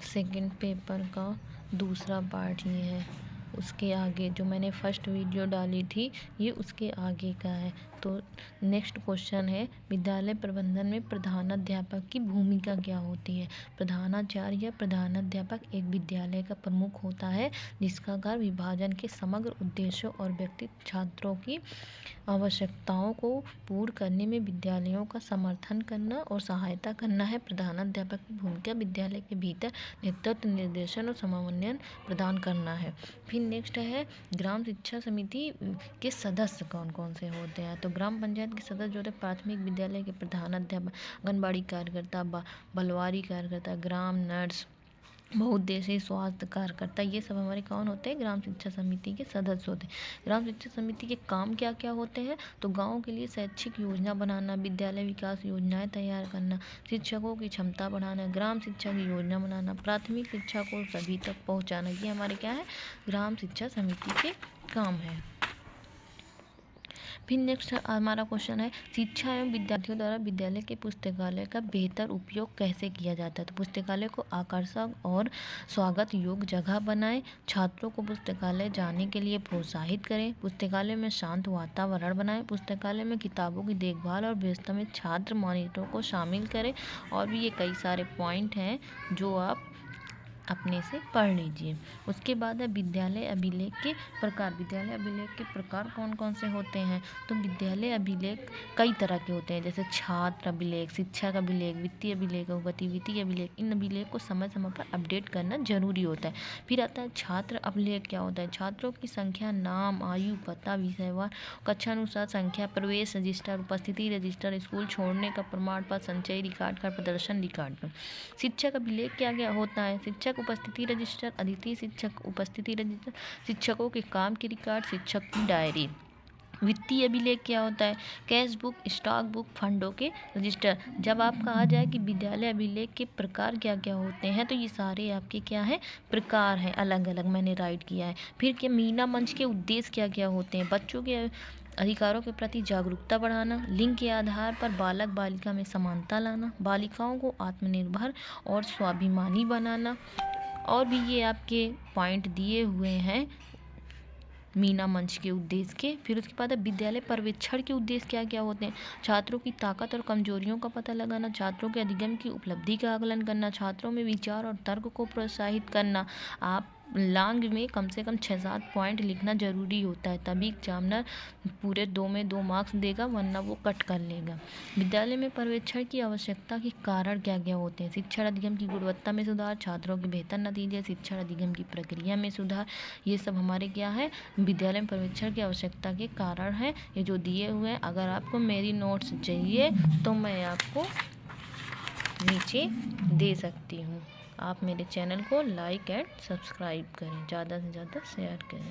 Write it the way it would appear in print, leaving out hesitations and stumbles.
Second paper का दूसरा part ये है। उसके आगे जो मैंने फर्स्ट वीडियो डाली थी ये उसके आगे का है। तो नेक्स्ट क्वेश्चन है, विद्यालय प्रबंधन में प्रधानाध्यापक की भूमिका क्या होती है। प्रधानाचार्य या प्रधानाध्यापक एक विद्यालय का प्रमुख होता है जिसका कार्य विभाजन के समग्र उद्देश्यों और व्यक्तिगत छात्रों की आवश्यकताओं को पूर्ण करने में विद्यालयों का समर्थन करना और सहायता करना है। प्रधानाध्यापक की भूमिका विद्यालय के भीतर नेतृत्व, निर्देशन और समन्वय प्रदान करना है। फिर नेक्स्ट है, ग्राम शिक्षा समिति के सदस्य कौन कौन से होते हैं। तो ग्राम पंचायत के सदस्य जो होते हैं प्राथमिक विद्यालय के प्रधानाध्यापक, आंगनबाड़ी कार्यकर्ता, बलवारी कार्यकर्ता, ग्राम नर्स, बहुउद्देशीय स्वास्थ्य कार्यकर्ता, ये सब हमारे कौन होते हैं, ग्राम शिक्षा समिति के सदस्य होते हैं। ग्राम शिक्षा समिति के काम क्या क्या होते हैं, तो गाँव के लिए शैक्षिक योजना बनाना, विद्यालय विकास योजनाएं तैयार करना, शिक्षकों की क्षमता बढ़ाना, ग्राम शिक्षा की योजना बनाना, प्राथमिक शिक्षा को सभी तक पहुँचाना, ये हमारे क्या है, ग्राम शिक्षा समिति के काम है। फिर नेक्स्ट हमारा क्वेश्चन है, शिक्षा एवं विद्यार्थियों द्वारा विद्यालय के पुस्तकालय का बेहतर उपयोग कैसे किया जाता है। तो पुस्तकालय को आकर्षक और स्वागत योग्य जगह बनाएं, छात्रों को पुस्तकालय जाने के लिए प्रोत्साहित करें, पुस्तकालय में शांत वातावरण बनाएं, पुस्तकालय में किताबों की देखभाल और व्यवस्था में छात्र मॉनिटरों को शामिल करें। और भी ये कई सारे पॉइंट हैं जो आप अपने से पढ़ लीजिए। उसके बाद है विद्यालय अभिलेख के प्रकार। विद्यालय अभिलेख के प्रकार कौन कौन से होते हैं, तो विद्यालय अभिलेख कई तरह के होते हैं, जैसे छात्र अभिलेख, शिक्षक अभिलेख, वित्तीय अभिलेख और गतिविधि अभिलेख। इन अभिलेख को समय समय पर अपडेट करना जरूरी होता है। फिर आता है छात्र अभिलेख। क्या होता है, छात्रों की संख्या, नाम, आयु, पता, विषयवार, कक्षानुसार संख्या, प्रवेश रजिस्टर, उपस्थिति रजिस्टर, स्कूल छोड़ने का प्रमाण पत्र, संचयी रिकॉर्ड का प्रदर्शन रिकॉर्ड। शिक्षक अभिलेख क्या क्या होता है, शिक्षक उपस्थिति रजिस्टर, अतिथि शिक्षक उपस्थिति रजिस्टर, शिक्षकों के काम की रिकॉर्ड, शिक्षक की डायरी। वित्तीय अभिलेख क्या होता है, कैश बुक, स्टॉक बुक, फंडों के रजिस्टर। जब आप कहा जाए कि विद्यालय अभिलेख के प्रकार क्या क्या होते हैं, तो ये सारे आपके क्या है, प्रकार हैं, अलग अलग मैंने राइट किया है। फिर क्या मीना मंच के उद्देश्य क्या क्या होते हैं, बच्चों के अधिकारों के प्रति जागरूकता बढ़ाना, लिंग के आधार पर बालक बालिका में समानता लाना, बालिकाओं को आत्मनिर्भर और स्वाभिमानी बनाना। और भी ये आपके पॉइंट दिए हुए हैं मीना मंच के उद्देश्य के। फिर उसके बाद विद्यालय पर्यवेक्षण के उद्देश्य क्या क्या होते हैं, छात्रों की ताकत और कमजोरियों का पता लगाना, छात्रों के अधिगम की उपलब्धि का आकलन करना, छात्रों में विचार और तर्क को प्रोत्साहित करना। आप लॉन्ग में कम से कम 6-7 पॉइंट लिखना जरूरी होता है, तभी एग्जामिनर पूरे 2 में 2 मार्क्स देगा, वरना वो कट कर लेगा। विद्यालय में पर्यवेक्षण की आवश्यकता के कारण क्या क्या होते हैं, शिक्षण अधिगम की गुणवत्ता में सुधार, छात्रों के बेहतर नतीजे, शिक्षण अधिगम की प्रक्रिया में सुधार, ये सब हमारे क्या है, विद्यालय में पर्यवेक्षण की आवश्यकता के कारण है, ये जो दिए हुए हैं। अगर आपको मेरी नोट्स चाहिए तो मैं आपको नीचे दे सकती हूँ। आप मेरे चैनल को लाइक एंड सब्सक्राइब करें, ज़्यादा से ज़्यादा शेयर करें।